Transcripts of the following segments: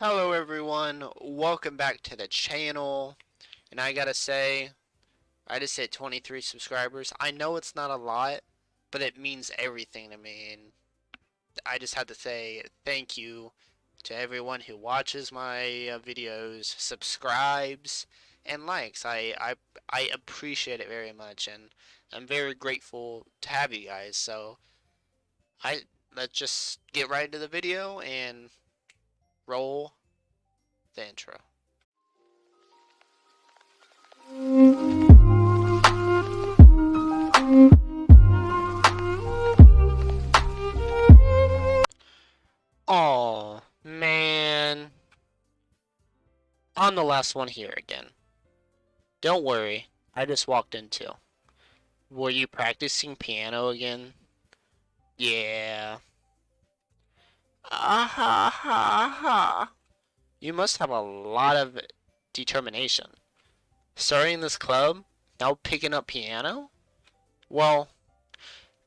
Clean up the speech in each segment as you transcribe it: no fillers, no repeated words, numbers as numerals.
Hello everyone, welcome back to the channel, and I gotta say, I just hit 23 subscribers. I know it's not a lot, but it means everything to me, and I just have to say thank you to everyone who watches my videos, subscribes, and likes. I appreciate it very much, and I'm very grateful to have you guys, so I let's just get right into the video and roll the intro. Oh man. I'm the last one here again. Don't worry, I just walked in too. Were you practicing piano again? Yeah. Ah ha ha ha. You must have a lot of determination. Starting this club, now picking up piano? Well,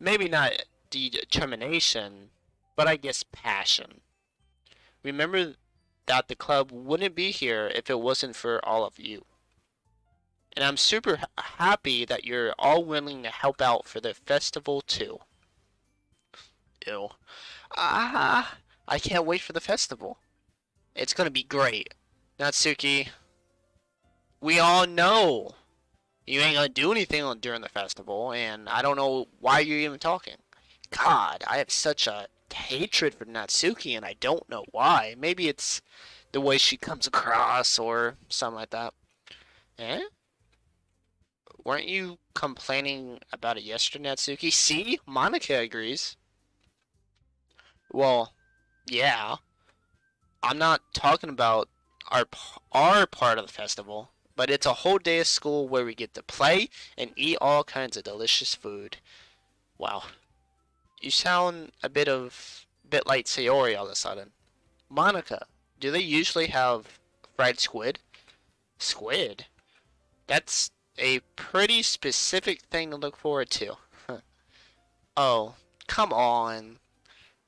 maybe not determination, but I guess passion. Remember that the club wouldn't be here if it wasn't for all of you. And I'm super happy that you're all willing to help out for the festival too. Ew. Ah, I can't wait for the festival. It's gonna be great. Natsuki, we all know you ain't gonna do anything during the festival, and I don't know why you're even talking. God, I have such a hatred for Natsuki, and I don't know why. Maybe it's the way she comes across or something like that. Eh? Weren't you complaining about it yesterday, Natsuki? See? Monica agrees. Well, yeah. I'm not talking about our our part of the festival, but it's a whole day of school where we get to play and eat all kinds of delicious food. Wow. You sound a bit like Sayori all of a sudden. Monica, do they usually have fried squid? Squid? That's a pretty specific thing to look forward to. Oh, come on.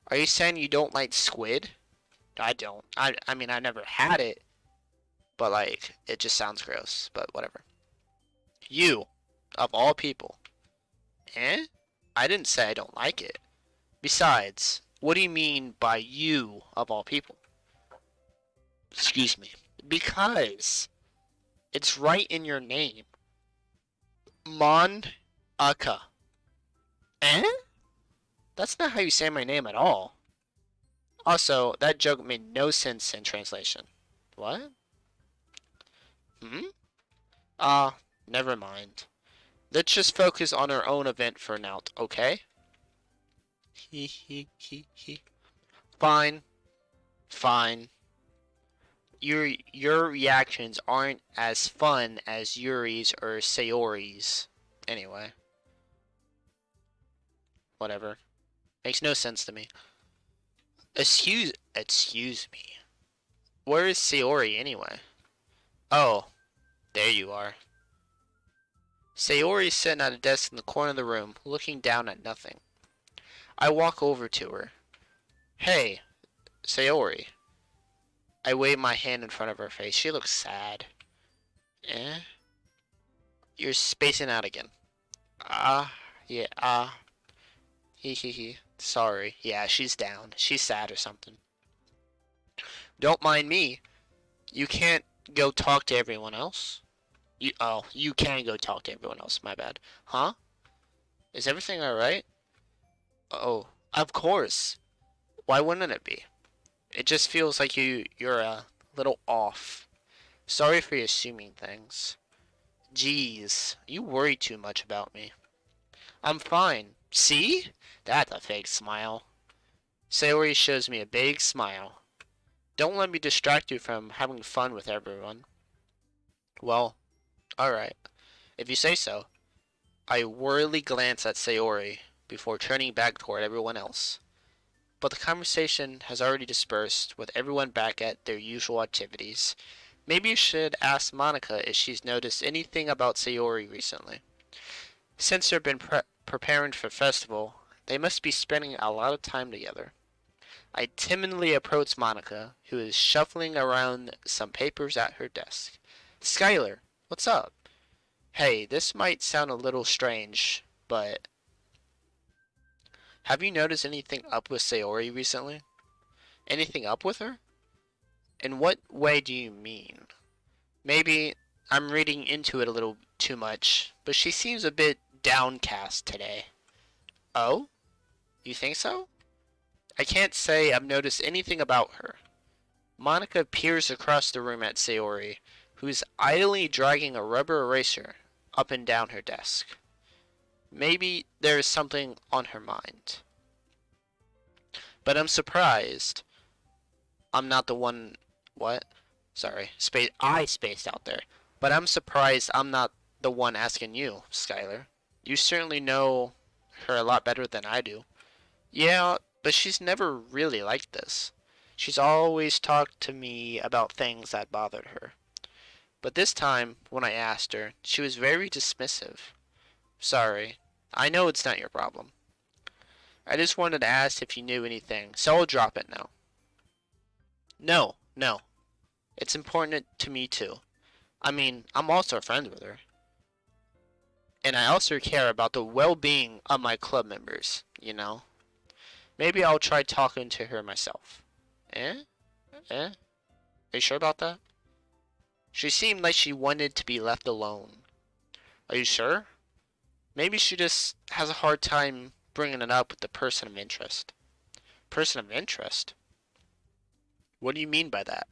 Are you saying you don't like squid? I don't. I mean, I never had it, but like, it just sounds gross, but whatever. You, of all people. Eh? I didn't say I don't like it. Besides, what do you mean by you, of all people? Excuse me. Because it's right in your name. Mon Aka. Eh? That's not how you say my name at all. Also, that joke made no sense in translation. What? Hmm? Ah, never mind. Let's just focus on our own event for now, okay? He he he he. Fine, fine. Your reactions aren't as fun as Yuri's or Sayori's. Anyway, whatever. Makes no sense to me. Excuse me. Where is Sayori anyway? Oh, there you are. Sayori's sitting at a desk in the corner of the room, looking down at nothing. I walk over to her. Hey, Sayori. I wave my hand in front of her face. She looks sad. Eh? You're spacing out again. Yeah, he he he. Sorry. Yeah, she's down. She's sad or something. Don't mind me. You can't go talk to everyone else. You can go talk to everyone else. My bad. Huh? Is everything alright? Oh, of course. Why wouldn't it be? It just feels like you're a little off. Sorry for assuming things. Jeez, you worry too much about me. I'm fine. See? That's a fake smile. Sayori shows me a big smile. Don't let me distract you from having fun with everyone. Well, alright. If you say so. I worriedly glance at Sayori before turning back toward everyone else. But the conversation has already dispersed, with everyone back at their usual activities. Maybe you should ask Monica if she's noticed anything about Sayori recently. Since they've been preparing for festival, they must be spending a lot of time together. I timidly approached Monica, who is shuffling around some papers at her desk. Skylar, what's up? Hey, this might sound a little strange, but have you noticed anything up with Sayori recently? Anything up with her? In what way do you mean? Maybe I'm reading into it a little too much, but she seems a bit downcast today. Oh? You think so? I can't say I've noticed anything about her. Monica peers across the room at Sayori, who's idly dragging a rubber eraser up and down her desk. Maybe there is something on her mind. But I'm surprised I'm not the one. What? Sorry, I spaced out there. But I'm surprised I'm not the one asking you, Skylar. You certainly know her a lot better than I do. Yeah, but she's never really like this. She's always talked to me about things that bothered her. But this time, when I asked her, she was very dismissive. Sorry, I know it's not your problem. I just wanted to ask if you knew anything, so I'll drop it now. No. It's important to me too. I mean, I'm also friends with her. And I also care about the well-being of my club members, you know? Maybe I'll try talking to her myself. Eh? Are you sure about that? She seemed like she wanted to be left alone. Are you sure? Maybe she just has a hard time bringing it up with the person of interest. Person of interest? What do you mean by that?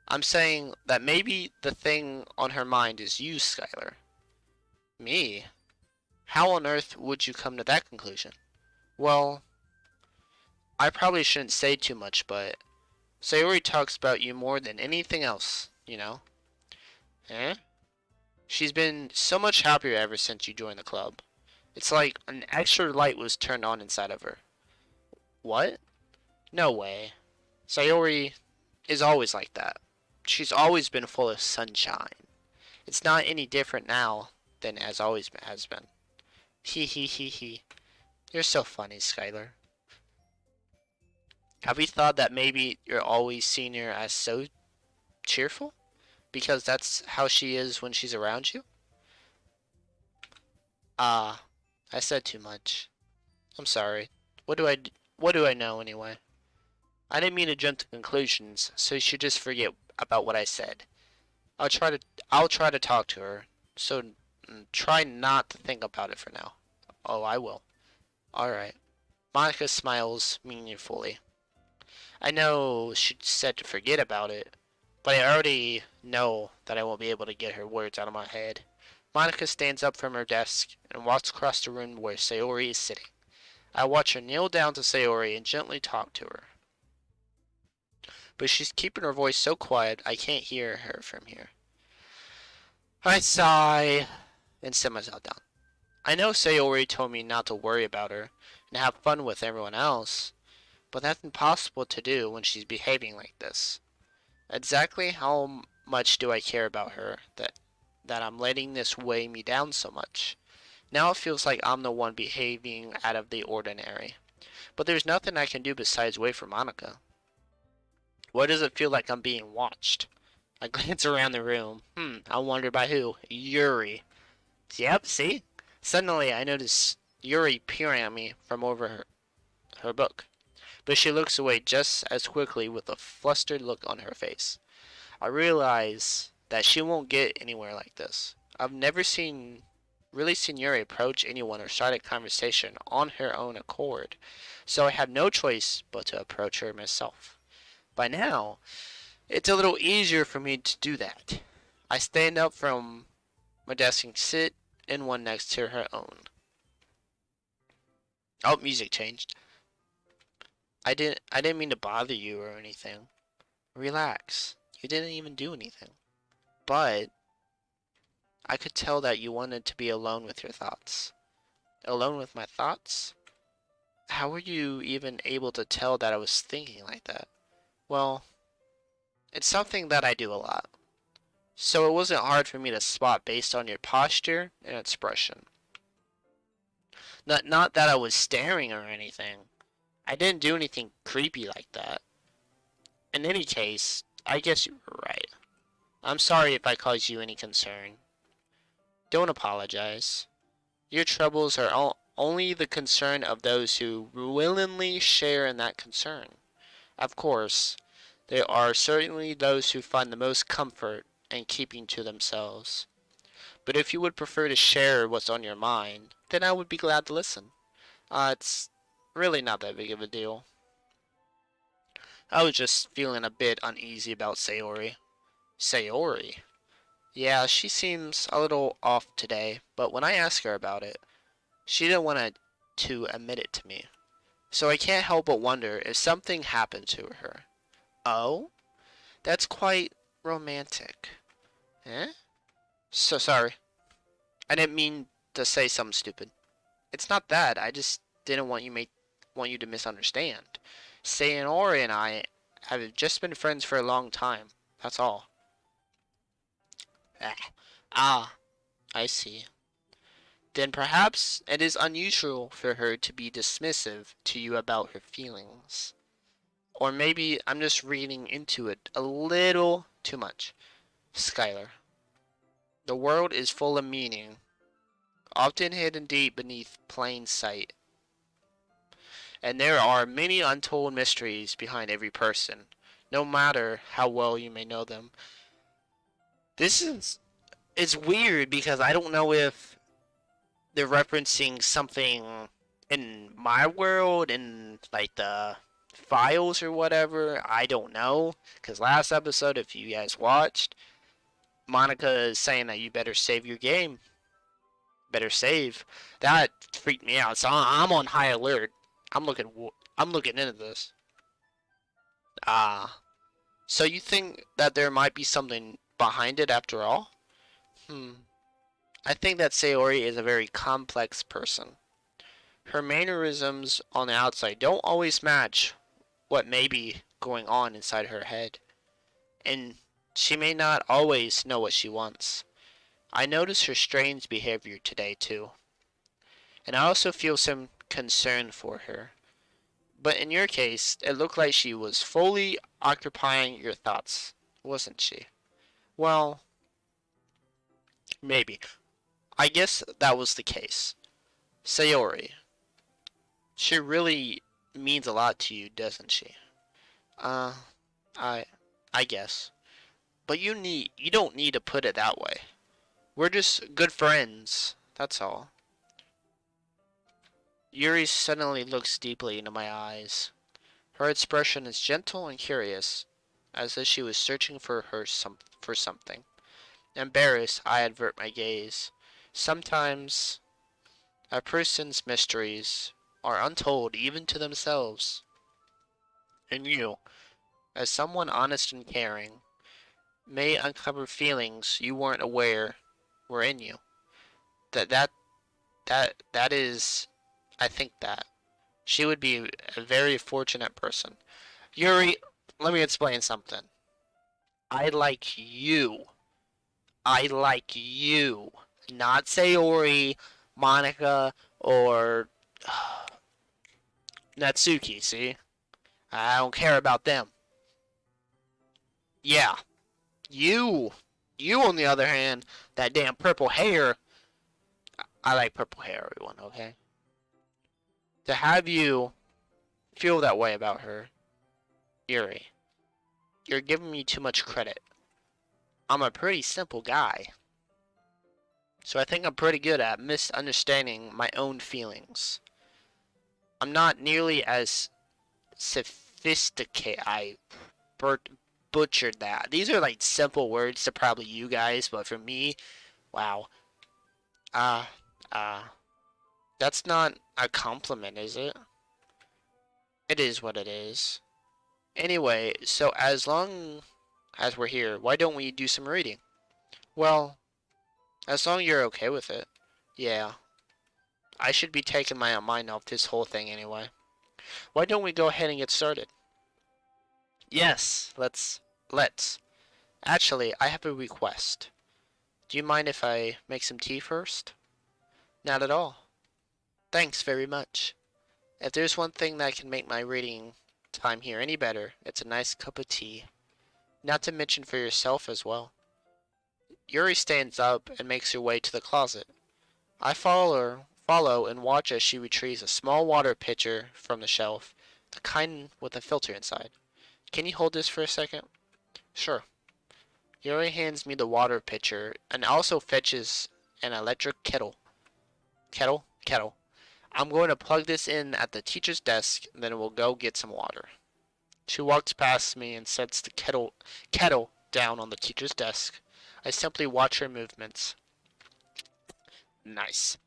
I'm saying that maybe the thing on her mind is you, Skylar. Me? How on earth would you come to that conclusion? Well, I probably shouldn't say too much, but Sayori talks about you more than anything else, you know? Eh? She's been so much happier ever since you joined the club. It's like an extra light was turned on inside of her. What? No way. Sayori is always like that. She's always been full of sunshine. It's not any different now than as always has been. He. You're so funny, Skylar. Have you thought that maybe you're always seeing her as so cheerful? Because that's how she is when she's around you? I said too much. I'm sorry. What do I know anyway? I didn't mean to jump to conclusions, so you should just forget about what I said. I'll try to talk to her. So try not to think about it for now. Oh, I will. All right. Monica smiles meaningfully. I know she said to forget about it, but I already know that I won't be able to get her words out of my head. Monica stands up from her desk and walks across the room where Sayori is sitting. I watch her kneel down to Sayori and gently talk to her. But she's keeping her voice so quiet I can't hear her from here. I sigh and sit myself down. I know Sayori told me not to worry about her and have fun with everyone else, but that's impossible to do when she's behaving like this. Exactly how much do I care about her that I'm letting this weigh me down so much? Now it feels like I'm the one behaving out of the ordinary. But there's nothing I can do besides wait for Monica. Why does it feel like I'm being watched? I glance around the room. I wonder by who? Yuri. Yep, see? Suddenly I notice Yuri peering at me from over her book. But she looks away just as quickly with a flustered look on her face. I realize that she won't get anywhere like this. I've never really seen Yuri approach anyone or start a conversation on her own accord, so I have no choice but to approach her myself. By now, it's a little easier for me to do that. I stand up from my desk and sit in one next to her own. Oh, music changed. I didn't mean to bother you or anything. Relax. You didn't even do anything. But I could tell that you wanted to be alone with your thoughts. Alone with my thoughts? How were you even able to tell that I was thinking like that? Well, it's something that I do a lot. So it wasn't hard for me to spot based on your posture and expression. Not that I was staring or anything. I didn't do anything creepy like that. In any case, I guess you were right. I'm sorry if I caused you any concern. Don't apologize. Your troubles are only the concern of those who willingly share in that concern. Of course, there are certainly those who find the most comfort in keeping to themselves. But if you would prefer to share what's on your mind, then I would be glad to listen. It's really not that big of a deal. I was just feeling a bit uneasy about Sayori. Sayori? Yeah, she seems a little off today, but when I asked her about it, she didn't want to admit it to me. So I can't help but wonder if something happened to her. Oh? That's quite romantic. Eh? So sorry. I didn't mean to say something stupid. It's not that. I just didn't want you to misunderstand. Sayonara and I have just been friends for a long time. That's all. Ah, ah, I see. Then perhaps it is unusual for her to be dismissive to you about her feelings. Or maybe I'm just reading into it a little too much. Skylar, the world is full of meaning, often hidden deep beneath plain sight. And there are many untold mysteries behind every person, no matter how well you may know them. This is it's weird because I don't know if they're referencing something in my world in like the files or whatever. I don't know because last episode, if you guys watched, Monica is saying that you better save your game. Better save. That freaked me out. So I'm on high alert. I'm looking. I'm looking into this. Ah. So you think that there might be something behind it after all? Hmm. I think that Sayori is a very complex person. Her mannerisms on the outside don't always match what may be going on inside her head. And she may not always know what she wants. I noticed her strange behavior today, too. And I also feel some concern for her. But in your case, it looked like she was fully occupying your thoughts, wasn't she? Well, maybe. I guess that was the case. Sayori, she really means a lot to you, doesn't she? Uh, I, I guess. But you don't need to put it that way. We're just good friends. That's all. Yuri suddenly looks deeply into my eyes. Her expression is gentle and curious, as if she was searching for something. Embarrassed, I avert my gaze. Sometimes a person's mysteries are untold even to themselves. And you, as someone honest and caring, may uncover feelings you weren't aware were in you. That that that is, I think that she would be a very fortunate person. Yuri, let me explain something. I like you. I like you. Not Sayori, Monica, or Natsuki, see? I don't care about them. Yeah, you. You, on the other hand, that damn purple hair. I like purple hair, everyone, okay? To have you feel that way about her, Yuri, you're giving me too much credit. I'm a pretty simple guy. So I think I'm pretty good at misunderstanding my own feelings. I'm not nearly as sophisticated. I butchered that. These are like simple words to probably you guys, but for me, wow. Uh, uh, that's not a compliment, is it? It is what it is. Anyway, so as long as we're here, why don't we do some reading? Well, as long as you're okay with it. Yeah, I should be taking my mind off this whole thing anyway. Why don't we go ahead and get started? Yes, let's. Actually, I have a request. Do you mind if I make some tea first? Not at all. Thanks very much. If there's one thing that can make my reading time here any better, it's a nice cup of tea. Not to mention for yourself as well. Yuri stands up and makes her way to the closet. I follow and watch as she retrieves a small water pitcher from the shelf, the kind with a filter inside. Can you hold this for a second? Sure. Yuri hands me the water pitcher and also fetches an electric kettle. Kettle. I'm going to plug this in at the teacher's desk, and then we'll go get some water. She walks past me and sets the kettle down on the teacher's desk. I simply watch her movements. Nice.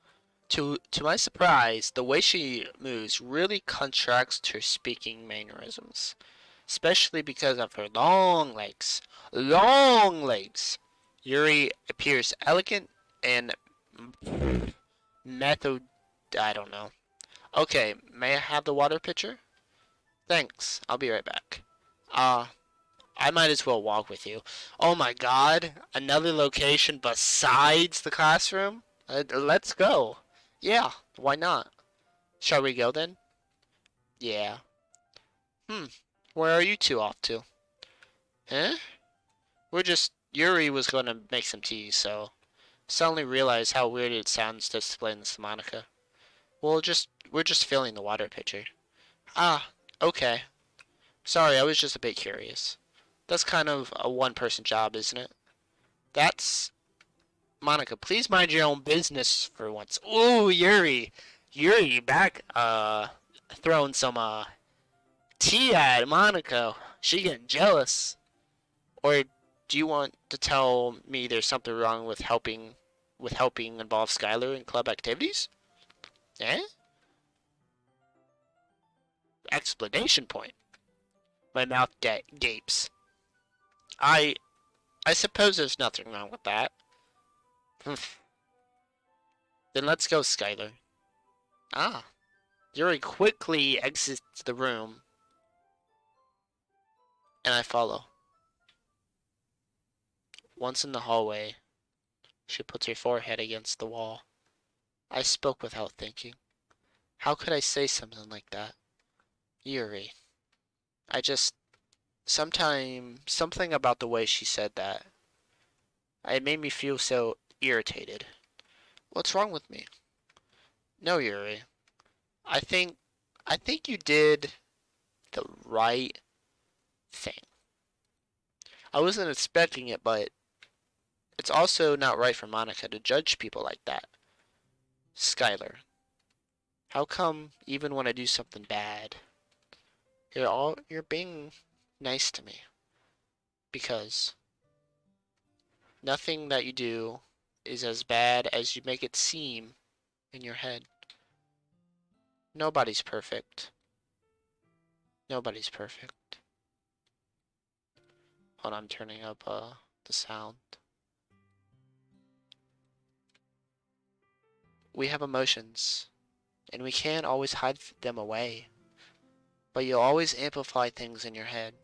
To my surprise, the way she moves really contrasts her speaking mannerisms, especially because of her long legs. Long legs! Yuri appears elegant and method. I don't know. Okay, may I have the water pitcher? Thanks. I'll be right back. I might as well walk with you. Oh my god, another location besides the classroom? Let's go. Yeah, why not? Shall we go then? Yeah. Where are you two off to? Huh? Yuri was gonna make some tea, so suddenly realized how weird it sounds to explain this to Monica. We're just filling the water pitcher. Ah, okay. Sorry, I was just a bit curious. That's kind of a one-person job, isn't it? That's... Monica, please mind your own business for once. Ooh, Yuri. Yuri back, throwing some, tea at Monica. She getting jealous. Or do you want to tell me there's something wrong with helping involve Skylar in club activities? Eh? Explanation point. My mouth gapes. I suppose there's nothing wrong with that. Then let's go, Skylar. Ah. Yuri quickly exits the room, and I follow. Once in the hallway, she puts her forehead against the wall. I spoke without thinking. How could I say something like that? Yuri. Something about the way she said that. It made me feel so irritated. What's wrong with me? No, Yuri. I think you did the right thing. I wasn't expecting it, but it's also not right for Monica to judge people like that. Skylar, how come even when I do something bad, you're being nice to me? Because nothing that you do is as bad as you make it seem in your head. Nobody's perfect. Nobody's perfect. Hold on, I'm turning up the sound. We have emotions, and we can't always hide them away. But you'll always amplify things in your head.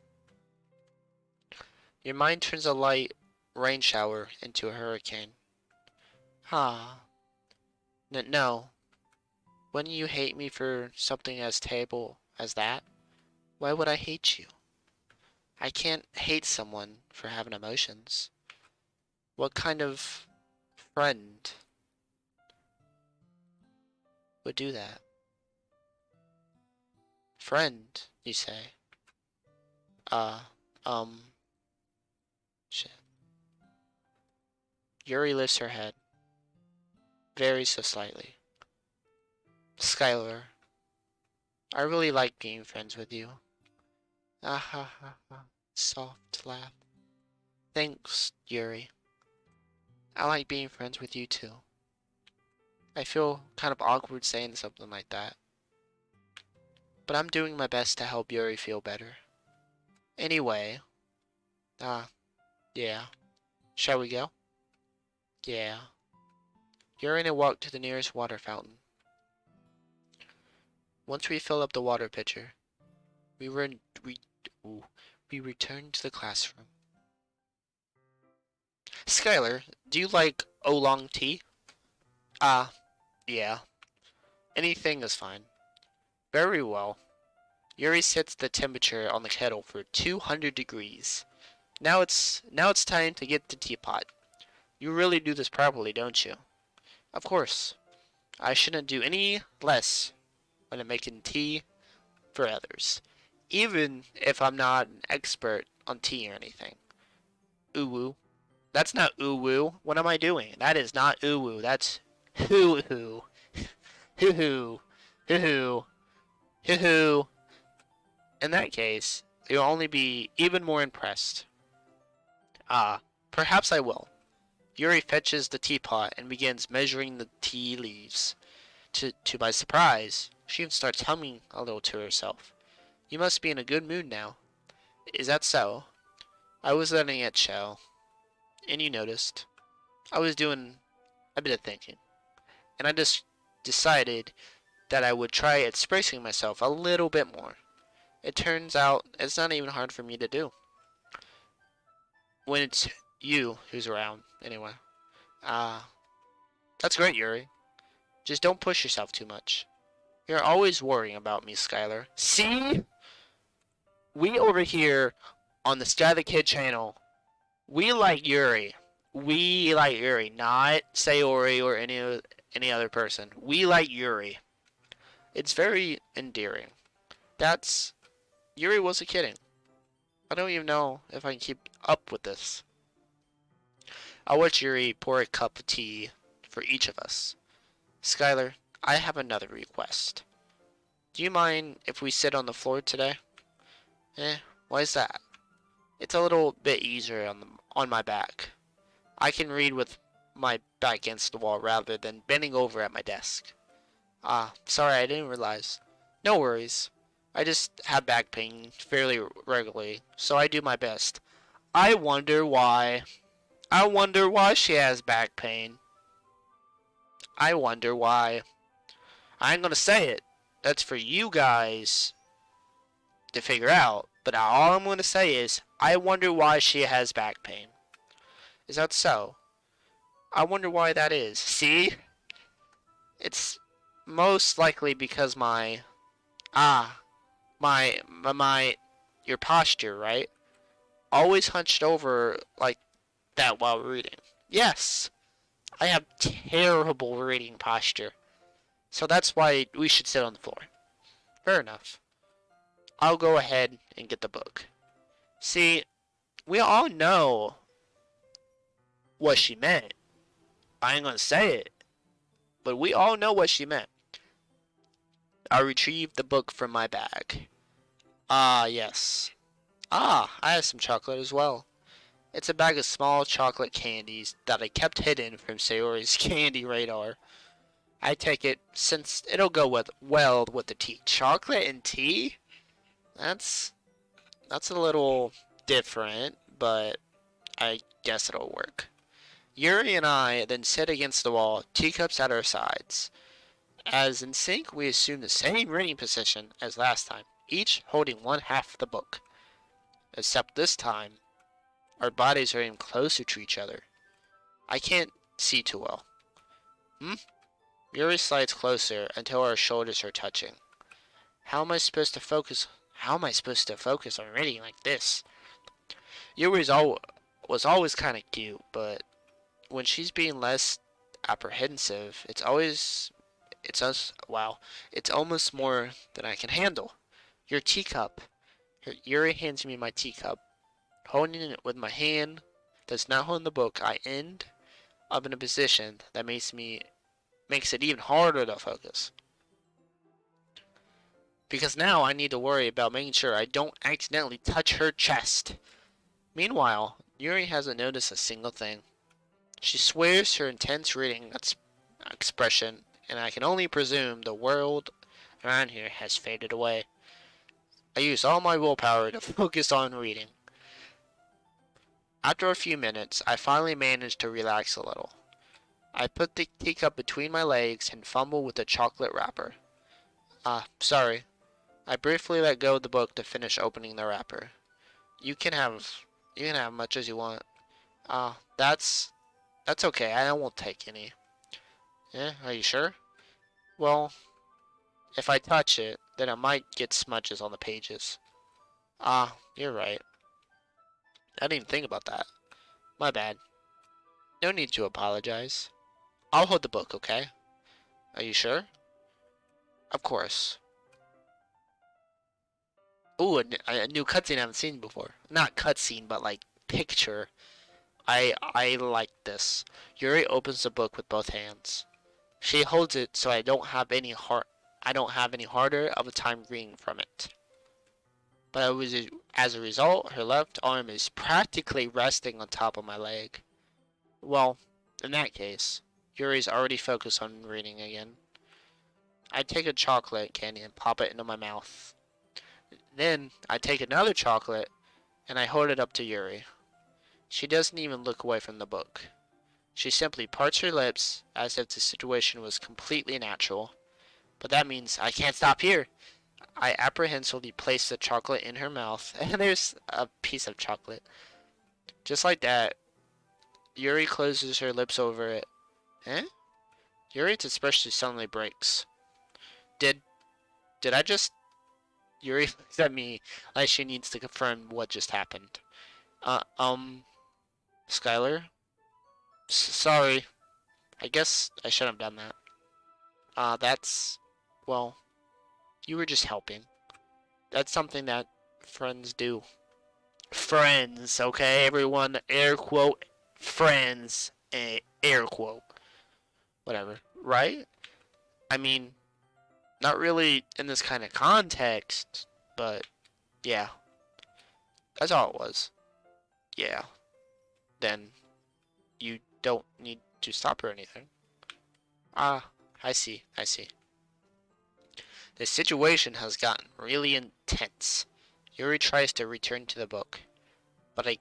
Your mind turns a light rain shower into a hurricane. No. Wouldn't you hate me for something as terrible as that? Why would I hate you? I can't hate someone for having emotions. What kind of friend would do that? Friend, you say? Shit. Yuri lifts her head, very so slightly. Skylar, I really like being friends with you. Ah ha ha ha. Soft laugh. Thanks, Yuri. I like being friends with you too. I feel kind of awkward saying something like that. But I'm doing my best to help Yuri feel better. Anyway. Yeah. Shall we go? Yeah. Yuri and I walk to the nearest water fountain. Once we fill up the water pitcher, we return to the classroom. Skylar, do you like oolong tea? Yeah. Anything is fine. Very well. Yuri sets the temperature on the kettle for 200 degrees. Now it's time to get the teapot. You really do this properly, don't you? Of course. I shouldn't do any less when I'm making tea for others, even if I'm not an expert on tea or anything. Ooh-woo. That's not ooh-woo. What am I doing? That is not ooh-woo. That's hoo-hoo. Hoo-hoo. Hoo-hoo. Hoo-hoo. In that case, you'll only be even more impressed. Ah, perhaps I will. Yuri fetches the teapot and begins measuring the tea leaves. To my surprise, she even starts humming a little to herself. You must be in a good mood now. Is that so? I was letting it show, and you noticed. I was doing a bit of thinking, and I just decided that I would try expressing myself a little bit more. It turns out it's not even hard for me to do. When it's you who's around, anyway. Ah, that's great, Yuri. Just don't push yourself too much. You're always worrying about me, Skylar. See? We over here on the Sky the Kid channel, we like Yuri. We like Yuri, not Sayori or any other person. We like Yuri. It's very endearing. That's Yuri wasn't kidding. I don't even know if I can keep up with this. I'll watch Yuri pour a cup of tea for each of us. Skylar, I have another request. Do you mind if we sit on the floor today? Why is that? It's a little bit easier on my back. I can read with my back against the wall rather than bending over at my desk. Sorry, I didn't realize. No worries. I just have back pain fairly regularly, so I do my best. I wonder why. I wonder why she has back pain. I wonder why. I ain't gonna say it. That's for you guys to figure out. But all I'm gonna say is, I wonder why she has back pain. Is that so? I wonder why that is. See? It's most likely because your posture, right? Always hunched over like that while reading. Yes, I have terrible reading posture. So that's why we should sit on the floor. Fair enough. I'll go ahead and get the book. See, we all know what she meant. I ain't gonna say it, but we all know what she meant. I retrieved the book from my bag. Ah, yes. I have some chocolate as well. It's a bag of small chocolate candies that I kept hidden from Sayori's candy radar. I take it since it'll go well with the tea. Chocolate and tea? That's a little different, but I guess it'll work. Yuri and I then sit against the wall, teacups at our sides. As in sync, we assume the same reading position as last time, each holding one half of the book. Except this time, our bodies are even closer to each other. I can't see too well. Yuri slides closer until our shoulders are touching. How am I supposed to focus on reading like this? Yuri was always kind of cute, but when she's being less apprehensive, it's almost more than I can handle. Your teacup. Yuri hands me my teacup. Holding it with my hand does not hold the book. I end up in a position that makes it even harder to focus. Because now I need to worry about making sure I don't accidentally touch her chest. Meanwhile, Yuri hasn't noticed a single thing. She swears her intense reading expression, and I can only presume the world around here has faded away. I use all my willpower to focus on reading. After a few minutes, I finally manage to relax a little. I put the teacup between my legs and fumble with the chocolate wrapper. Sorry. I briefly let go of the book to finish opening the wrapper. You can have much as you want. That's okay. I won't take any. Yeah, are you sure? Well, if I touch it, then I might get smudges on the pages. Ah, you're right. I didn't even think about that. My bad. No need to apologize. I'll hold the book, okay? Are you sure? Of course. Ooh, a new cutscene I haven't seen before. Not cutscene, but like picture. I like this. Yuri opens the book with both hands. She holds it so I don't have any harder of a time reading from it. But as a result, her left arm is practically resting on top of my leg. Well, in that case, Yuri's already focused on reading again. I take a chocolate candy and pop it into my mouth. Then I take another chocolate and I hold it up to Yuri. She doesn't even look away from the book. She simply parts her lips as if the situation was completely natural. But that means I can't stop here. I apprehensively place the chocolate in her mouth, and there's a piece of chocolate. Just like that, Yuri closes her lips over it. Eh? Yuri's expression suddenly breaks. Did I just... Yuri looks at me like she needs to confirm what just happened. Skylar? Sorry. I guess I shouldn't have done that. Well, you were just helping. That's something that friends do. Friends, okay, everyone, air quote, friends, air quote. Whatever, right? I mean, not really in this kind of context, but yeah. That's all it was. Yeah. Then you don't need to stop or anything. Ah, I see. The situation has gotten really intense. Yuri tries to return to the book, but I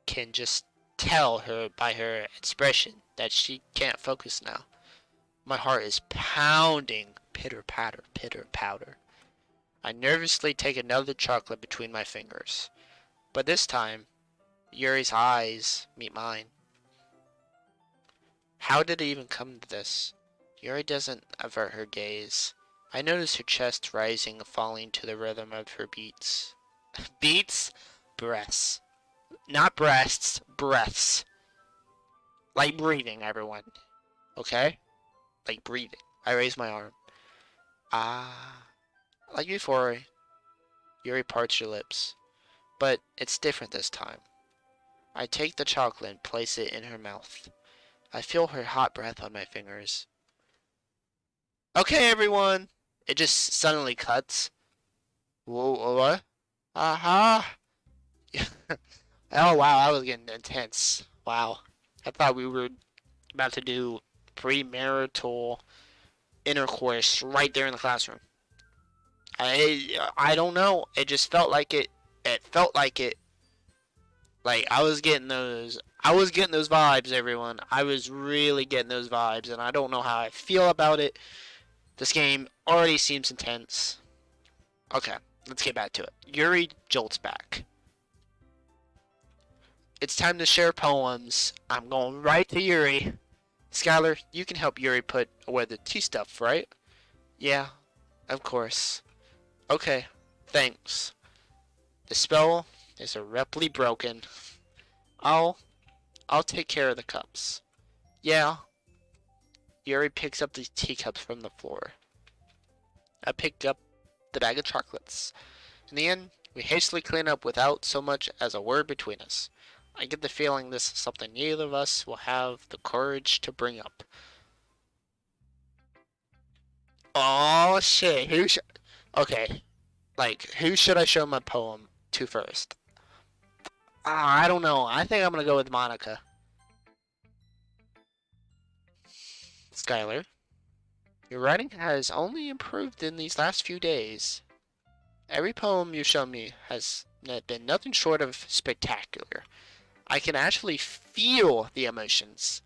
can just tell her by her expression that she can't focus now. My heart is pounding, pitter patter, pitter patter. I nervously take another chocolate between my fingers, but this time, Yuri's eyes meet mine. How did it even come to this? Yuri doesn't avert her gaze. I notice her chest rising and falling to the rhythm of her beats. Beats? Breaths. Not breasts, breaths. Like breathing, everyone. Okay? Like breathing. I raise my arm. Ah. Like before, Yuri parts her lips. But it's different this time. I take the chocolate and place it in her mouth. I feel her hot breath on my fingers. Okay, everyone. It just suddenly cuts. Whoa, what? Aha. Oh, wow, that was getting intense. Wow. I thought we were about to do premarital intercourse right there in the classroom. I don't know. It just felt like it. It felt like it. Like I was getting those vibes, everyone. I was really getting those vibes, and I don't know how I feel about it. This game already seems intense. Okay, let's get back to it. Yuri jolts back. It's time to share poems. I'm going right to Yuri. Skylar, you can help Yuri put away the tea stuff, right? Yeah, of course. Okay, thanks. The spell is irreparably broken. I'll take care of the cups. Yeah. Yuri picks up the teacups from the floor. I pick up the bag of chocolates. In the end, we hastily clean up without so much as a word between us. I get the feeling this is something neither of us will have the courage to bring up. Oh shit, okay, like, who should I show my poem to first? I don't know. I think I'm gonna go with Monica. Skylar, your writing has only improved in these last few days. Every poem you've shown me has been nothing short of spectacular. I can actually feel the emotions.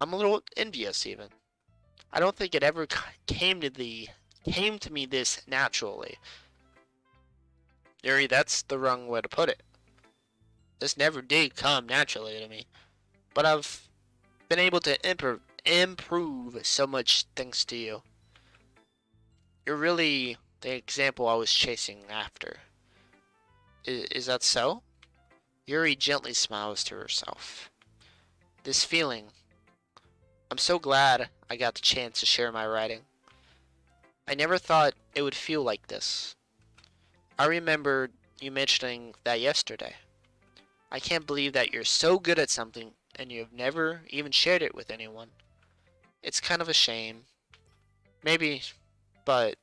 I'm a little envious, even. I don't think it ever came to me this naturally. Yuri, that's the wrong way to put it. This never did come naturally to me. But I've been able to improve so much thanks to you. You're really the example I was chasing after. Is that so? Yuri gently smiles to herself. This feeling, I'm so glad I got the chance to share my writing. I never thought it would feel like this. I remember you mentioning that yesterday. I can't believe that you're so good at something and you've never even shared it with anyone. It's kind of a shame. Maybe, but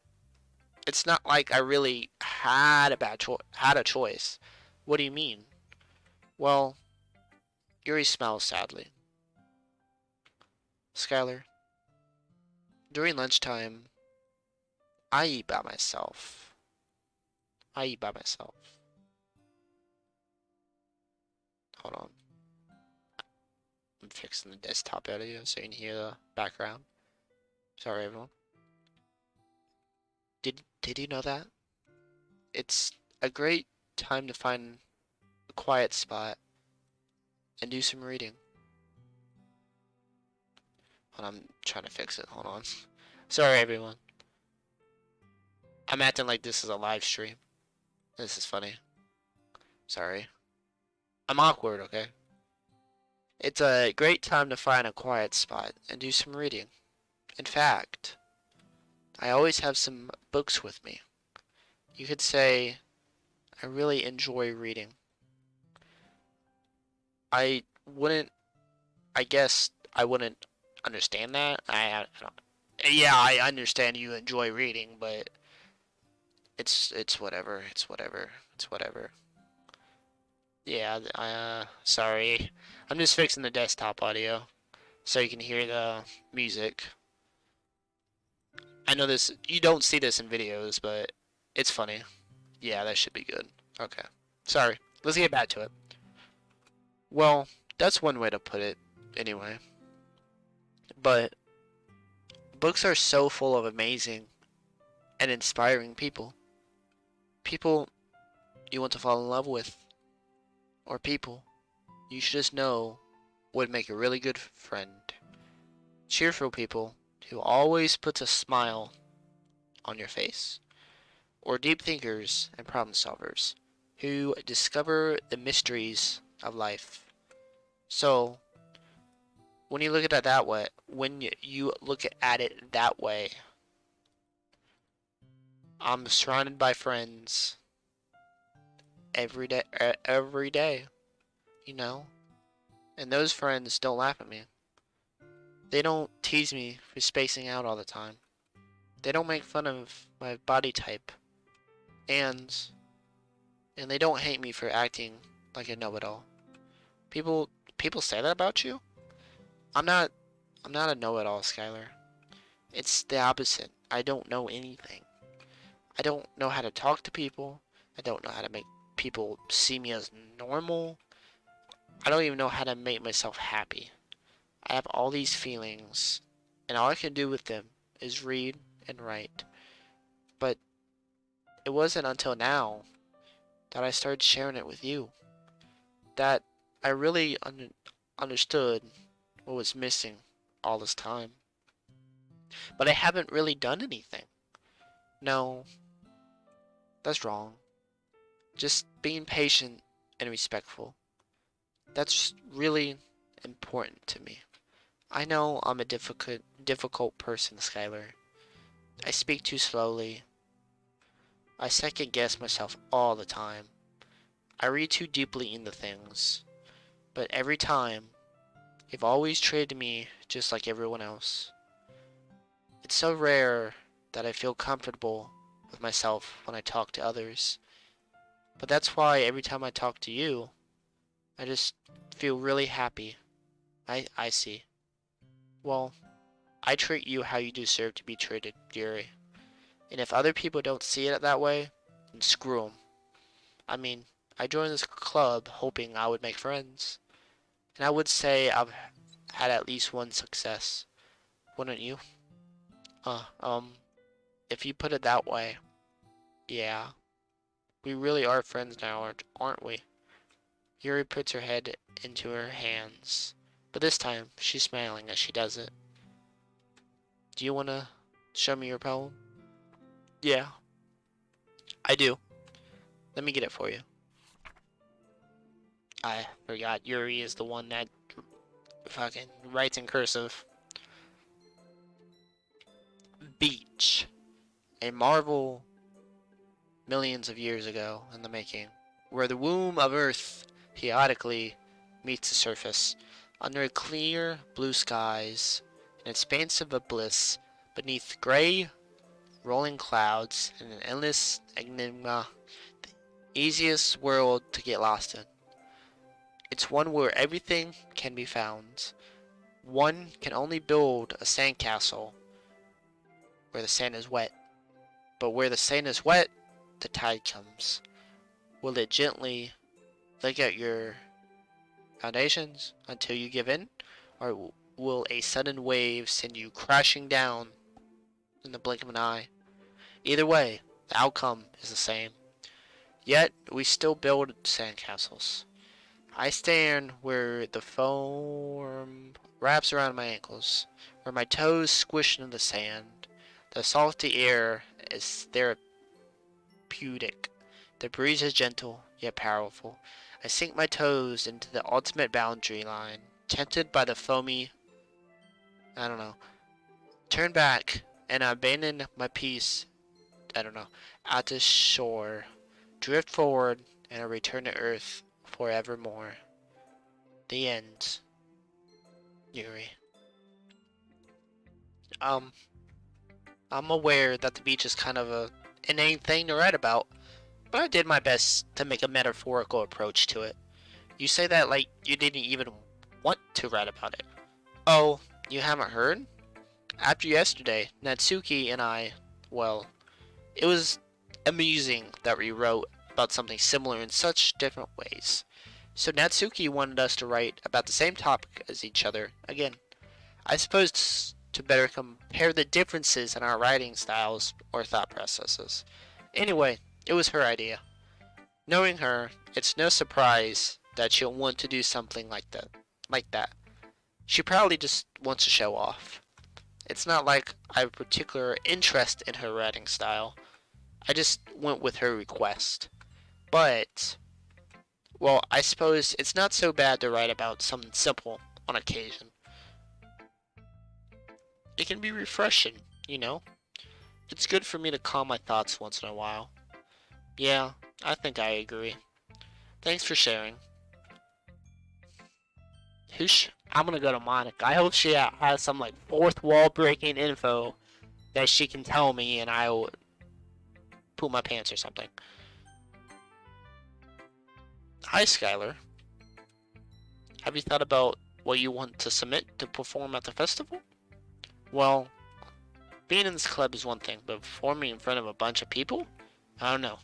it's not like I really had a choice. What do you mean? Well, Yuri smiles sadly. Skylar, during lunchtime, I eat by myself. I eat by myself. Hold on. I'm fixing the desktop audio so you can hear the background. Sorry, everyone. Did you know that? It's a great time to find a quiet spot and do some reading. Hold on, I'm trying to fix it. Hold on. Sorry, everyone. I'm acting like this is a live stream. This is funny. Sorry. I'm awkward, okay? It's a great time to find a quiet spot and do some reading. In fact, I always have some books with me. You could say I really enjoy reading. I wouldn't, I guess I wouldn't understand that. I don't, yeah, I understand you enjoy reading, but it's whatever. It's whatever. It's whatever. Yeah, sorry. I'm just fixing the desktop audio so you can hear the music. I know this, you don't see this in videos, but it's funny. Yeah, that should be good. Okay. Sorry. Let's get back to it. Well, that's one way to put it, anyway. But books are so full of amazing and inspiring people. People you want to fall in love with, or people you should just know would make a really good friend. Cheerful people who always puts a smile on your face, or deep thinkers and problem solvers who discover the mysteries of life. So, when you look at it that way, I'm surrounded by friends every day, you know? And those friends don't laugh at me. They don't tease me for spacing out all the time. They don't make fun of my body type. And they don't hate me for acting like a know-it-all. People people say that about you? I'm not I'm not a know-it-all, Skylar. It's the opposite. I don't know anything. I don't know how to talk to people. I don't know how to make people see me as normal. I don't even know how to make myself happy. I have all these feelings, and all I can do with them is read and write. But it wasn't until now that I started sharing it with you that I really understood what was missing all this time. But I haven't really done anything. No, that's wrong. Just being patient and respectful. That's really important to me. I know I'm a difficult person, Skylar. I speak too slowly. I second guess myself all the time. I read too deeply into things. But every time, you've always treated me just like everyone else. It's so rare that I feel comfortable with myself when I talk to others. But that's why every time I talk to you, I just feel really happy. I see. Well, I treat you how you deserve to be treated, dearie. And if other people don't see it that way, then screw them. I mean, I joined this club hoping I would make friends. And I would say I've had at least one success. Wouldn't you? Uh, um, if you put it that way, yeah. We really are friends now, aren't we? Yuri puts her head into her hands. But this time, she's smiling as she does it. Do you want to show me your poem? Yeah, I do. Let me get it for you. I forgot Yuri is the one that fucking writes in cursive. Beach. A marvel millions of years ago in the making, where the womb of Earth periodically meets the surface, under clear blue skies, an expansive of bliss, beneath gray, rolling clouds, and an endless enigma, the easiest world to get lost in. It's one where everything can be found. One can only build a sandcastle where the sand is wet, but where the sand is wet, the tide comes. Will it gently lick at your foundations until you give in, or will a sudden wave send you crashing down in the blink of an eye? Either way, the outcome is the same. Yet, we still build sandcastles. I stand where the foam wraps around my ankles, where my toes squish into the sand. The salty air is therapeutic. The breeze is gentle, yet powerful. I sink my toes into the ultimate boundary line, tempted by the foamy, I don't know, turn back, and I abandon my peace, I don't know, at the shore, drift forward, and I return to earth forevermore. The end. Yuri. Um, I'm aware that the beach is kind of a inane thing to write about, but I did my best to make a metaphorical approach to it. You say that like you didn't even want to write about it. Oh, you haven't heard? After yesterday, Natsuki and I, well, it was amusing that we wrote about something similar in such different ways. So Natsuki wanted us to write about the same topic as each other again. I suppose to better compare the differences in our writing styles or thought processes. Anyway, it was her idea. Knowing her, it's no surprise that she'll want to do something like that. Like that. She probably just wants to show off. It's not like I have a particular interest in her writing style. I just went with her request. But, well, I suppose it's not so bad to write about something simple on occasion. It can be refreshing, you know? It's good for me to calm my thoughts once in a while. Yeah, I think I agree. Thanks for sharing. Whoosh, I'm gonna go to Monica. I hope she has some like fourth wall breaking info that she can tell me and I'll poop my pants or something. Hi, Skylar. Have you thought about what you want to submit to perform at the festival? Well, being in this club is one thing, but performing in front of a bunch of people? I don't know.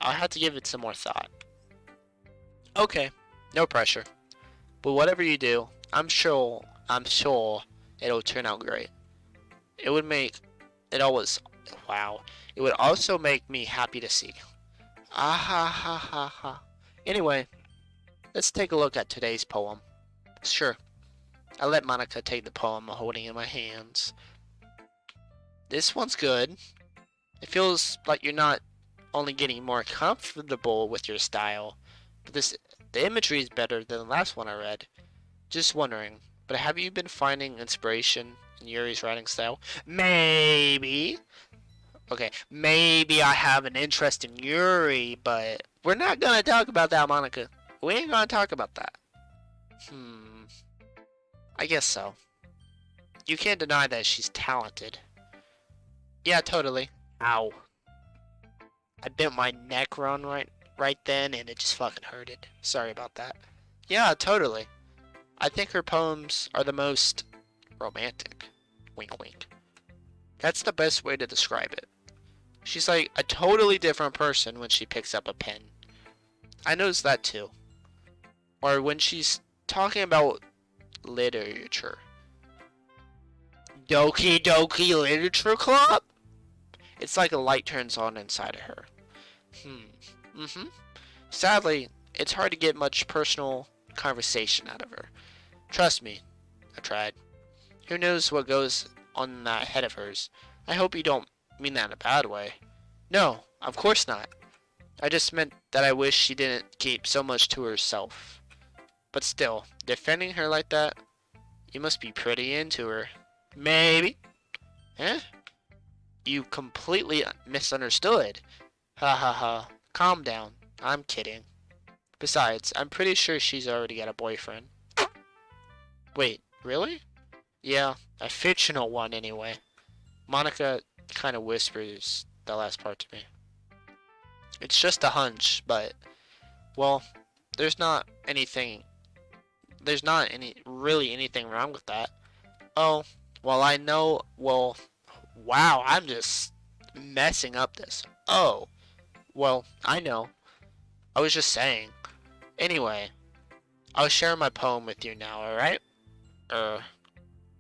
I'll have to give it some more thought. Okay, no pressure. But whatever you do, I'm sure it'll turn out great. It would make it always wow. It would also make me happy to see. Ah ha ha ha ha. Anyway, let's take a look at today's poem. Sure. I let Monica take the poem I'm holding in my hands. This one's good. It feels like you're not only getting more comfortable with your style, but the imagery is better than the last one I read. Just wondering, but have you been finding inspiration in Yuri's writing style? Maybe. Okay, maybe I have an interest in Yuri, but we're not gonna talk about that, Monica. We ain't gonna talk about that. I guess so. You can't deny that she's talented. Yeah, totally. Ow. I bent my neck wrong right then and it just fucking hurted. Sorry about that. Yeah, totally. I think her poems are the most romantic. Wink wink. That's the best way to describe it. She's like a totally different person when she picks up a pen. I noticed that too. Or when she's talking about literature. Doki Doki Literature Club? It's like a light turns on inside of her. Sadly, it's hard to get much personal conversation out of her. Trust me, I tried. Who knows what goes on in that head of hers? I hope you don't mean that in a bad way. No, of course not. I just meant that I wish she didn't keep so much to herself. But still, defending her like that, you must be pretty into her. Maybe. Eh? You completely misunderstood. Ha ha ha. Calm down. I'm kidding. Besides, I'm pretty sure she's already got a boyfriend. Wait, really? Yeah, a fictional one anyway. Monica kind of whispers the last part to me. It's just a hunch, but, well, there's not anything, there's not really anything wrong with that. Oh, well, I know, well, wow, I'm just messing up this. Oh, well, I know. I was just saying. Anyway, I'll share my poem with you now, alright? Uh,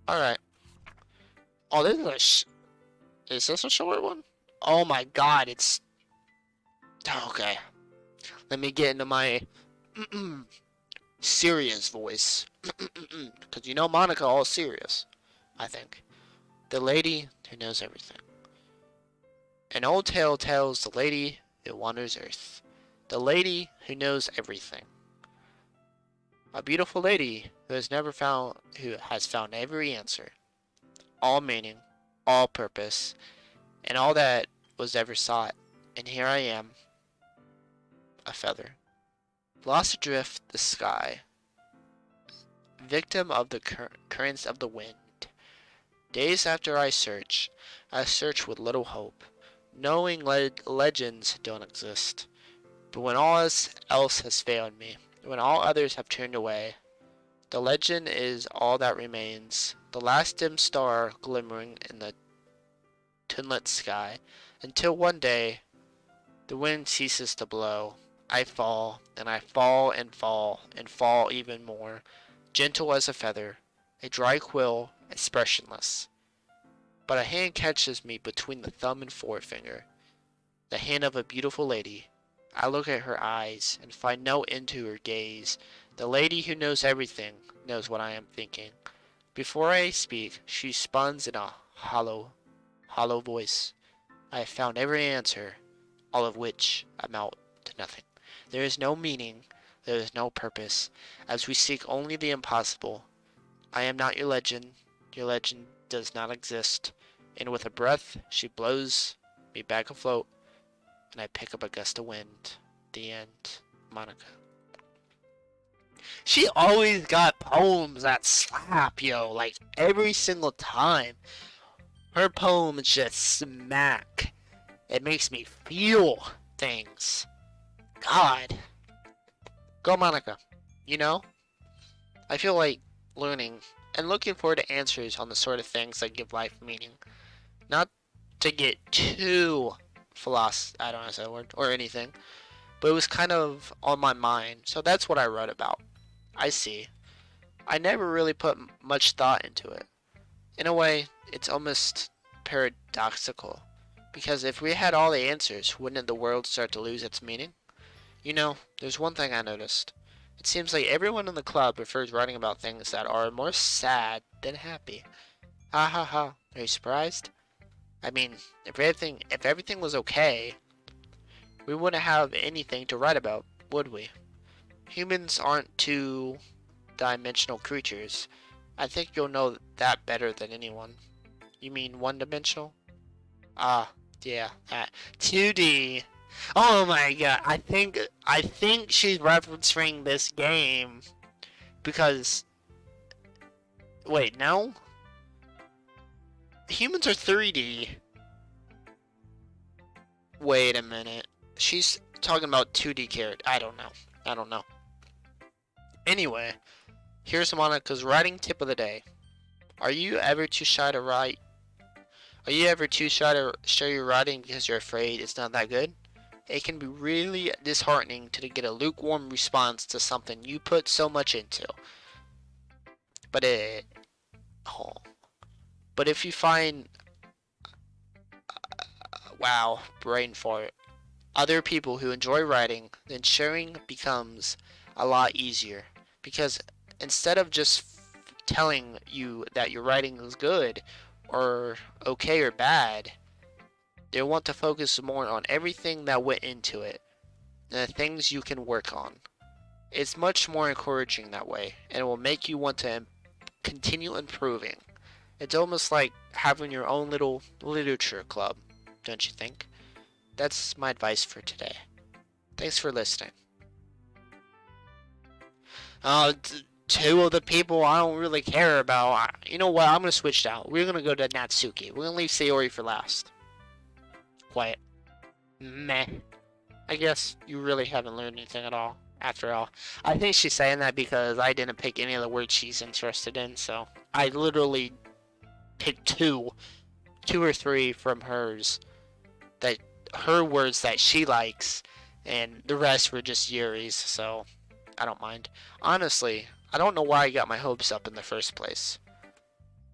alright. Oh, is this a short one? Oh my god, it's, okay. Let me get into my serious voice. Because you know Monica all serious, I think. The lady who knows everything. An old tale tells the lady who wanders earth. The lady who knows everything. A beautiful lady who has found every answer, all meaning, all purpose, and all that was ever sought. And here I am, a feather, lost adrift the sky, victim of the currents of the wind. Days after I search with little hope, knowing legends don't exist. But when all else has failed me, when all others have turned away, the legend is all that remains, the last dim star glimmering in the tunlit sky, until one day the wind ceases to blow. I fall, and I fall and fall, and fall even more, gentle as a feather, a dry quill, expressionless. But a hand catches me between the thumb and forefinger, the hand of a beautiful lady. I look at her eyes and find no end to her gaze. The lady who knows everything knows what I am thinking. Before I speak, she spuns in a hollow voice. I have found every answer, all of which amount to nothing. There is no meaning, there is no purpose, as we seek only the impossible. I am not your legend does not exist. And with a breath, she blows me back afloat, and I pick up a gust of wind. The end. Monica. She always got poems that slap, yo, like every single time. Her poems just smack. It makes me feel things. God. Go, Monica. You know, I feel like learning and looking forward to answers on the sort of things that give life meaning. Not to get too I don't know if that's a word, or anything, but it was kind of on my mind, so that's what I wrote about. I see. I never really put much thought into it. In a way, it's almost paradoxical, because if we had all the answers, wouldn't the world start to lose its meaning? You know, there's one thing I noticed. It seems like everyone in the club prefers writing about things that are more sad than happy. Ha ha ha. Are you surprised? I mean, if everything was okay, we wouldn't have anything to write about, would we? Humans aren't two-dimensional creatures. I think you'll know that better than anyone. You mean one-dimensional? Ah, yeah, that. 2D. Oh my god, I think she's referencing this game because wait, no? Humans are 3D. Wait a minute. She's talking about 2D character. I don't know. I don't know. Anyway, here's Monica's writing tip of the day. Are you ever too shy to write? Are you ever too shy to share your writing because you're afraid it's not that good? It can be really disheartening to get a lukewarm response to something you put so much into. But oh, but if you find, wow, brain fart, other people who enjoy writing, then sharing becomes a lot easier. Because instead of just telling you that your writing is good, or okay or bad, You'll want to focus more on everything that went into it and the things you can work on. It's much more encouraging that way, and it will make you want to continue improving. It's almost like having your own little literature club, don't you think? That's my advice for today. Thanks for listening. Two of the people I don't really care about. You know what? I'm gonna switch it out. We're gonna go to Natsuki. We're gonna leave Sayori for last. Quiet. Meh. I guess you really haven't learned anything at all, after all. I think she's saying that because I didn't pick any of the words she's interested in, so I literally picked two or three from hers, that her words that she likes, and the rest were just Yuri's, so I don't mind. Honestly, I don't know why I got my hopes up in the first place.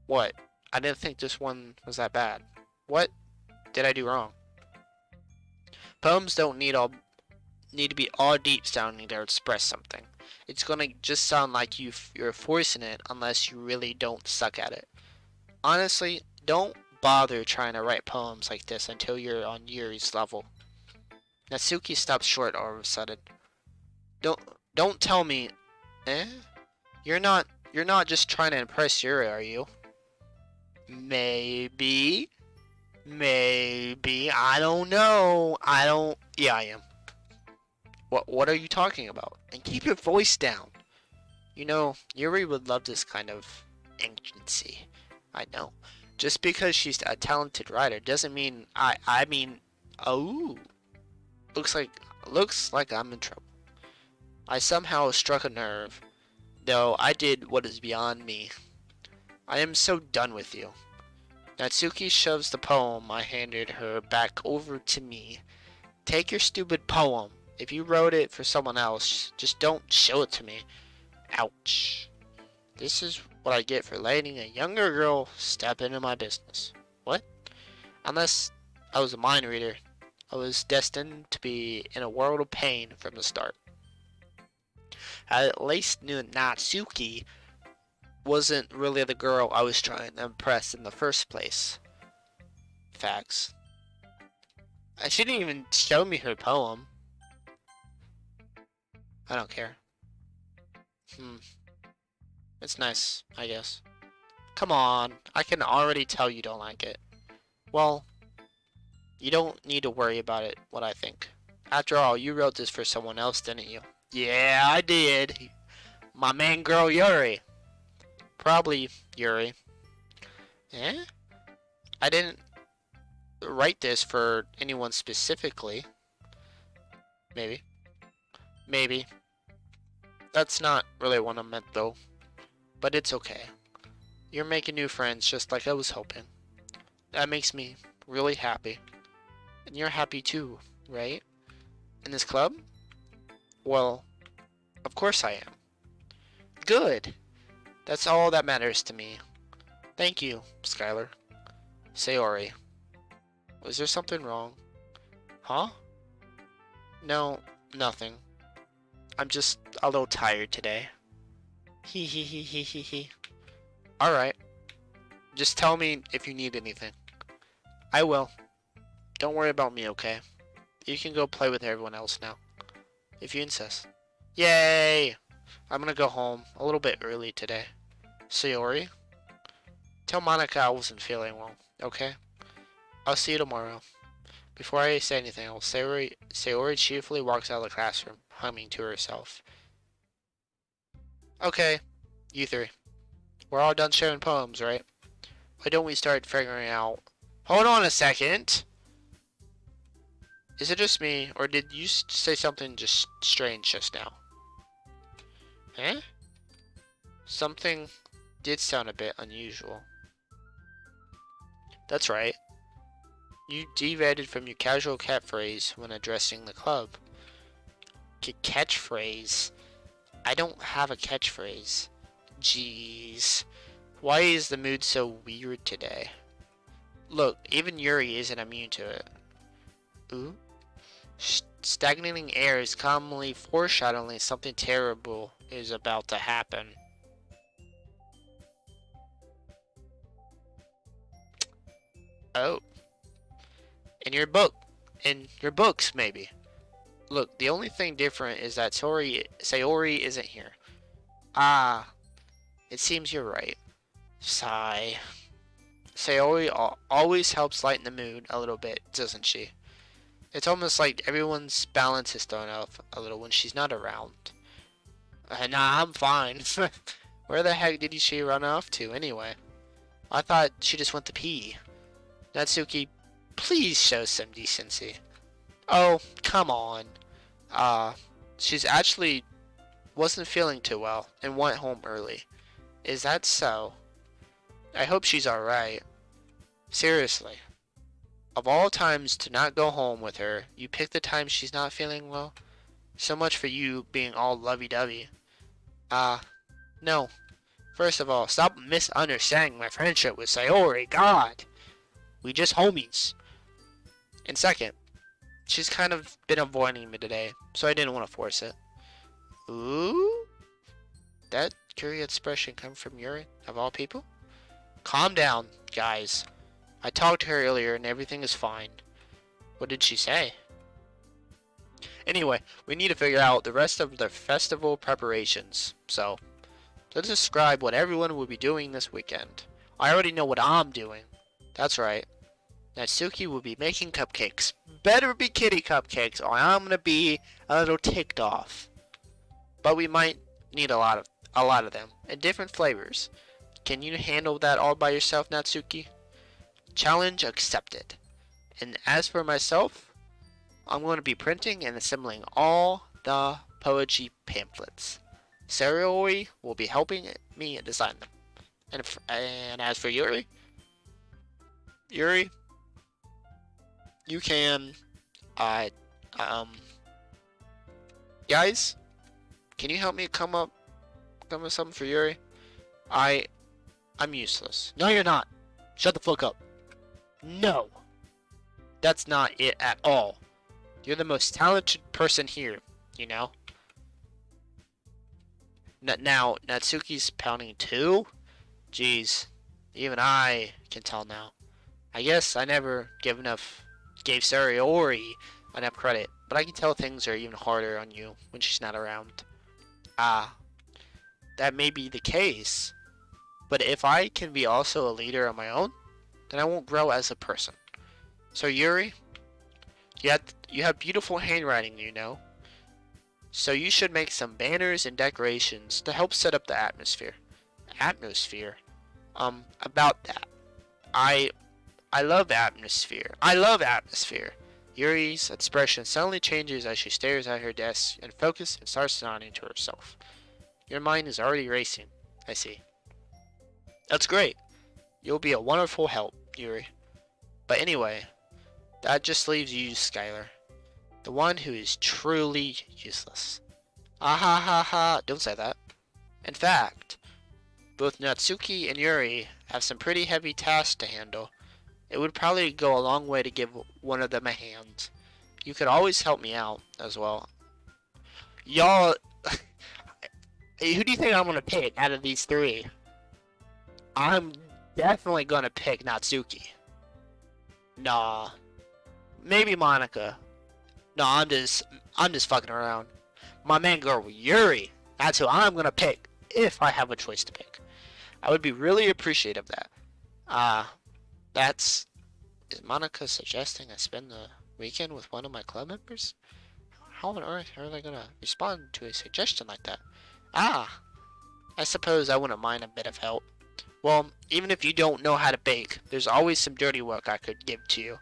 What? I didn't think this one was that bad. What did I do wrong? Poems don't need to be all deep sounding to express something. It's gonna just sound like you're forcing it unless you really don't suck at it. Honestly, don't bother trying to write poems like this until you're on Yuri's level. Natsuki stopped short all of a sudden. Don't tell me, eh? You're not just trying to impress Yuri, are you? Maybe. I don't know. Yeah, I am. What are you talking about? And keep your voice down. You know, Yuri would love this kind of agency. I know. Just because she's a talented writer doesn't mean I mean, oh. Looks like I'm in trouble. I somehow struck a nerve, though I did what is beyond me. I am so done with you. Natsuki shoves the poem I handed her back over to me. Take your stupid poem. If you wrote it for someone else, just don't show it to me. Ouch. This is what I get for letting a younger girl step into my business. What? Unless I was a mind reader, I was destined to be in a world of pain from the start. I at least knew Natsuki wasn't really the girl I was trying to impress in the first place. Facts. She didn't even show me her poem. I don't care. It's nice, I guess. Come on, I can already tell you don't like it. Well, you don't need to worry about it, what I think. After all, you wrote this for someone else, didn't you? Yeah, I did. My main girl, Yuri. Probably Yuri. Eh? I didn't write this for anyone specifically. Maybe. That's not really what I meant, though. But it's okay. You're making new friends just like I was hoping. That makes me really happy. And you're happy too, right? In this club? Well, of course I am. Good. That's all that matters to me. Thank you, Skylar. Sayori. Was there something wrong? Huh? No, nothing. I'm just a little tired today. Hee hee hee hee hee hee. Alright. Just tell me if you need anything. I will. Don't worry about me, okay? You can go play with everyone else now. If you insist. Yay! I'm gonna go home a little bit early today. Sayori? Tell Monica I wasn't feeling well, okay? I'll see you tomorrow. Before I say anything else, Sayori cheerfully walks out of the classroom, humming to herself. Okay, you three. We're all done sharing poems, right? Why don't we start figuring out... Hold on a second! Is it just me, or did you say something just strange just now? Eh? Something did sound a bit unusual. That's right. You deviated from your casual catchphrase when addressing the club. Catchphrase? I don't have a catchphrase. Jeez. Why is the mood so weird today? Look, even Yuri isn't immune to it. Ooh? Stagnating air is commonly foreshadowing something terrible is about to happen. Oh. In your book. In your books, maybe. Look, the only thing different is that Sayori isn't here. Ah, it seems you're right. Sigh. Sayori always helps lighten the mood a little bit, doesn't she? It's almost like everyone's balance is thrown off a little when she's not around. Nah, I'm fine. Where the heck did she run off to, anyway? I thought she just went to pee. Natsuki, please show some decency. Oh, come on. She's actually wasn't feeling too well and went home early. Is that so? I hope she's alright. Seriously. Of all times to not go home with her, you pick the time she's not feeling well? So much for you being all lovey-dovey. No. First of all, stop misunderstanding my friendship with Sayori. God! We just homies. And second, she's kind of been avoiding me today, so I didn't want to force it. Ooh? That curious expression come from Yuri, of all people? Calm down, guys. I talked to her earlier and everything is fine. What did she say? Anyway, we need to figure out the rest of the festival preparations. So, let's describe what everyone will be doing this weekend. I already know what I'm doing. That's right. Natsuki will be making cupcakes. Better be kitty cupcakes or I'm gonna be a little ticked off. But we might need a lot of them in different flavors. Can you handle that all by yourself, Natsuki? Challenge accepted. And as for myself, I'm going to be printing and assembling all the poetry pamphlets. Sayori will be helping me design them. And as for Yuri, you can, guys, can you help me come up with something for Yuri? I'm useless. No, you're not. Shut the fuck up. No. That's not it at all. You're the most talented person here, you know? Now, Natsuki's pounding too? Jeez. Even I can tell now. I guess I never gave Sayori enough credit, but I can tell things are even harder on you when she's not around. That may be the case, but if I can be also a leader on my own, then I won't grow as a person. So Yuri, you have beautiful handwriting, you know. So you should make some banners and decorations to help set up the atmosphere. Atmosphere? About that. I love atmosphere. I love atmosphere. Yuri's expression suddenly changes as she stares at her desk and focuses and starts nodding to herself. Your mind is already racing. I see. That's great. You'll be a wonderful help, Yuri. But anyway, that just leaves you, Skylar. The one who is truly useless. Ah ha ha ha, don't say that. In fact, both Natsuki and Yuri have some pretty heavy tasks to handle. It would probably go a long way to give one of them a hand. You could always help me out as well. Y'all, who do you think I'm gonna pick out of these three? I'm definitely gonna pick Natsuki. Nah. Maybe Monica. No, I'm just fucking around. My main girl, Yuri. That's who I'm gonna pick if I have a choice to pick. I would be really appreciative of that. Is Monica suggesting I spend the weekend with one of my club members? How on earth are they gonna respond to a suggestion like that? I suppose I wouldn't mind a bit of help. Well, even if you don't know how to bake, there's always some dirty work I could give to you.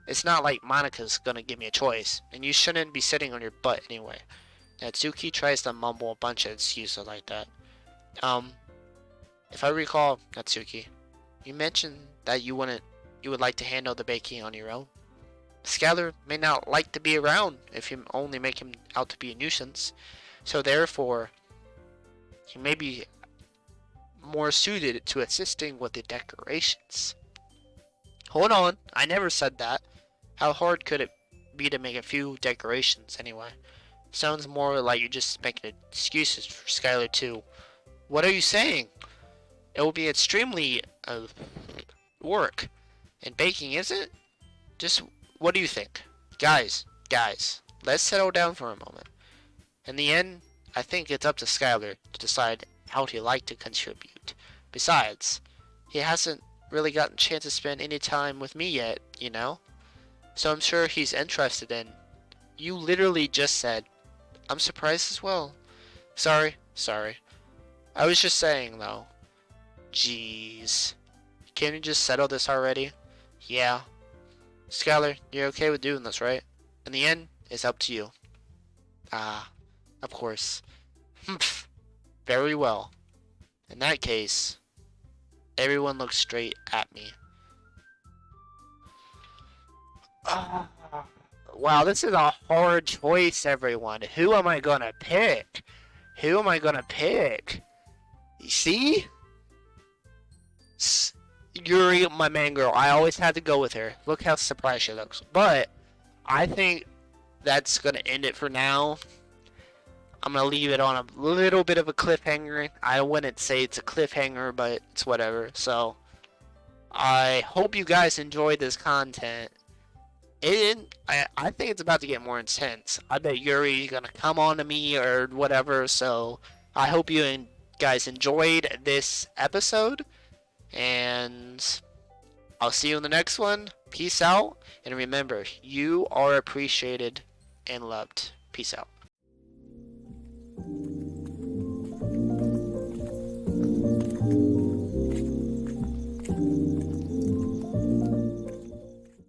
It's not like Monica's gonna give me a choice, and you shouldn't be sitting on your butt anyway. Natsuki tries to mumble a bunch of excuses like that. If I recall, Natsuki, you mentioned that you would like to handle the baking on your own. Skylar may not like to be around if you only make him out to be a nuisance, so therefore, he may be more suited to assisting with the decorations. Hold on, I never said that. How hard could it be to make a few decorations anyway? Sounds more like you're just making excuses for Skylar too. What are you saying? It will be extremely work. And baking, is it? Just What do you think? Guys, let's settle down for a moment. In the end, I think it's up to Skylar to decide how he'd like to contribute. Besides, he hasn't really gotten a chance to spend any time with me yet, you know? So I'm sure he's interested in. You literally just said, I'm surprised as well. Sorry. I was just saying though. Jeez. Can't you just settle this already? Yeah. Skylar, you're okay with doing this, right? In the end, it's up to you. Ah, of course. Very well. In that case, everyone looks straight at me. Ah. Wow, this is a hard choice, everyone. Who am I gonna pick? You see? Yuri, my main girl. I always had to go with her. Look how surprised she looks. But I think that's gonna end it for now. I'm gonna leave it on a little bit of a cliffhanger. I wouldn't say it's a cliffhanger, but it's whatever. So I hope you guys enjoyed this content. I think it's about to get more intense. I bet Yuri's gonna come on to me or whatever. So I hope you guys enjoyed this episode, and I'll see you in the next one. Peace out, and remember, you are appreciated and loved. Peace out.